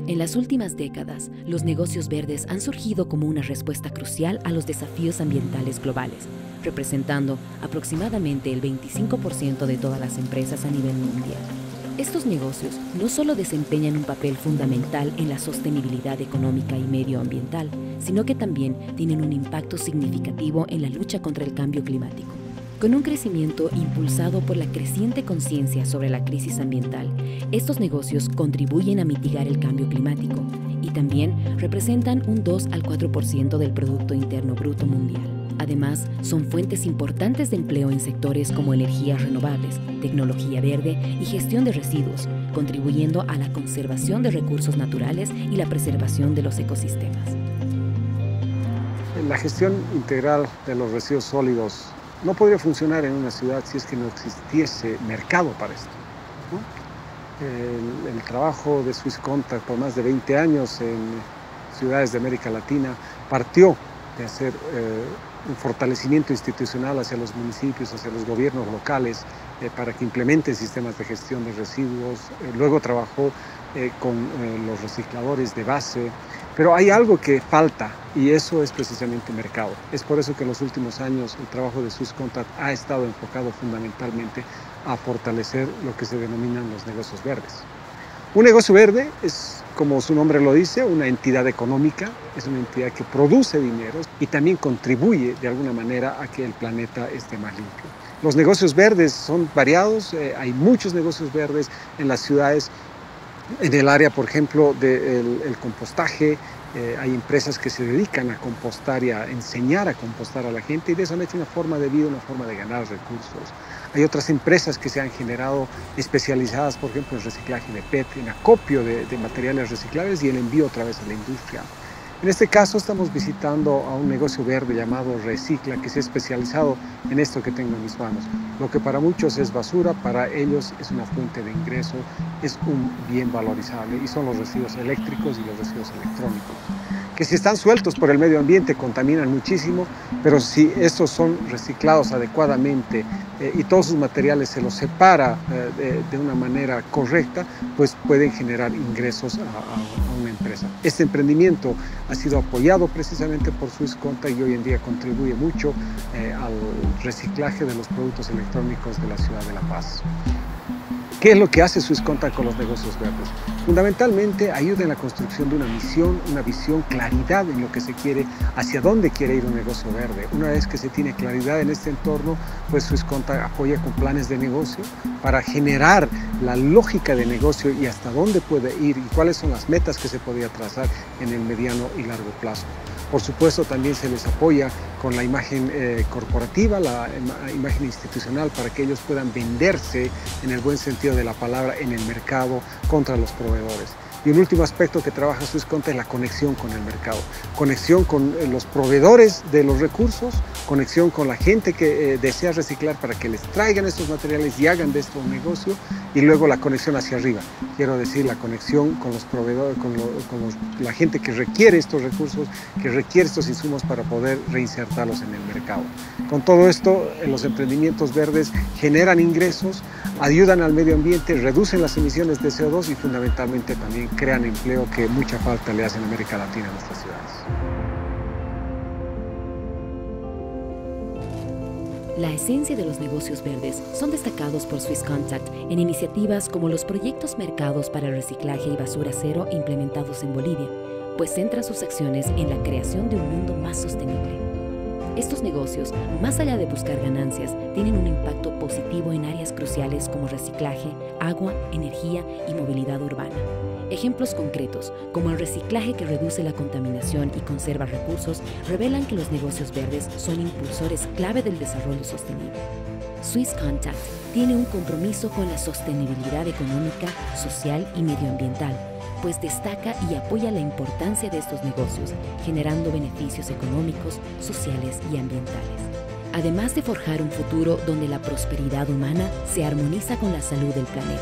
En las últimas décadas, los negocios verdes han surgido como una respuesta crucial a los desafíos ambientales globales, representando aproximadamente el 25% de todas las empresas a nivel mundial. Estos negocios no solo desempeñan un papel fundamental en la sostenibilidad económica y medioambiental, sino que también tienen un impacto significativo en la lucha contra el cambio climático. Con un crecimiento impulsado por la creciente conciencia sobre la crisis ambiental, estos negocios contribuyen a mitigar el cambio climático y también representan un 2 al 4% del Producto Interno Bruto mundial. Además, son fuentes importantes de empleo en sectores como energías renovables, tecnología verde y gestión de residuos, contribuyendo a la conservación de recursos naturales y la preservación de los ecosistemas. La gestión integral de los residuos sólidos no podría funcionar en una ciudad si es que no existiese mercado para esto, ¿no? El trabajo de Swiss Contact por más de 20 años en ciudades de América Latina partió de hacer un fortalecimiento institucional hacia los municipios, hacia los gobiernos locales, para que implementen sistemas de gestión de residuos. Luego trabajó con los recicladores de base. Pero hay algo que falta y eso es precisamente mercado. Es por eso que en los últimos años el trabajo de Swiss Contact ha estado enfocado fundamentalmente a fortalecer lo que se denominan los negocios verdes. Un negocio verde es, como su nombre lo dice, una entidad económica, es una entidad que produce dinero y también contribuye de alguna manera a que el planeta esté más limpio. Los negocios verdes son variados, hay muchos negocios verdes en las ciudades. En el área, por ejemplo, del compostaje, hay empresas que se dedican a compostar y a enseñar a compostar a la gente y de eso han hecho una forma de vida, una forma de ganar recursos. Hay otras empresas que se han generado especializadas, por ejemplo, en reciclaje de PET, en acopio de materiales reciclables y el envío otra vez a la industria. En este caso estamos visitando a un negocio verde llamado Recicla, que se ha especializado en esto que tengo en mis manos. Lo que para muchos es basura, para ellos es una fuente de ingreso, es un bien valorizable y son los residuos eléctricos y los residuos electrónicos, que si están sueltos por el medio ambiente contaminan muchísimo, pero si estos son reciclados adecuadamente y todos sus materiales se los separa de una manera correcta, pues pueden generar ingresos a una empresa. Este emprendimiento ha sido apoyado precisamente por Swiss Contact y hoy en día contribuye mucho al reciclaje de los productos electrónicos de la ciudad de La Paz. ¿Qué es lo que hace Swiss Contact con los negocios verdes? Fundamentalmente ayuda en la construcción de una misión, una visión, claridad en lo que se quiere, hacia dónde quiere ir un negocio verde. Una vez que se tiene claridad en este entorno, pues Swiss Contact apoya con planes de negocio para generar la lógica de negocio y hasta dónde puede ir y cuáles son las metas que se podría trazar en el mediano y largo plazo. Por supuesto, también se les apoya con la imagen corporativa, la imagen institucional, para que ellos puedan venderse en el buen sentido de la palabra en el mercado contra los proveedores. Y un último aspecto que trabaja Swiss Contact es la conexión con el mercado, conexión con los proveedores de los recursos, conexión con la gente que desea reciclar para que les traigan estos materiales y hagan de esto un negocio, y luego la conexión hacia arriba, quiero decir la conexión con los proveedores, con la gente que requiere estos recursos, que requiere estos insumos para poder reinsertarlos en el mercado. Con todo esto, los emprendimientos verdes generan ingresos, ayudan al medio ambiente, reducen las emisiones de CO2 y fundamentalmente también crean empleo que mucha falta le hace en América Latina a nuestras ciudades. La esencia de los negocios verdes son destacados por Swiss Contact en iniciativas como los proyectos mercados para el reciclaje y basura cero implementados en Bolivia, pues centran sus acciones en la creación de un mundo más sostenible. Estos negocios, más allá de buscar ganancias, tienen un impacto positivo en áreas cruciales como reciclaje, agua, energía y movilidad urbana. Ejemplos concretos, como el reciclaje que reduce la contaminación y conserva recursos, revelan que los negocios verdes son impulsores clave del desarrollo sostenible. Swiss Contact tiene un compromiso con la sostenibilidad económica, social y medioambiental, pues destaca y apoya la importancia de estos negocios, generando beneficios económicos, sociales y ambientales. Además de forjar un futuro donde la prosperidad humana se armoniza con la salud del planeta.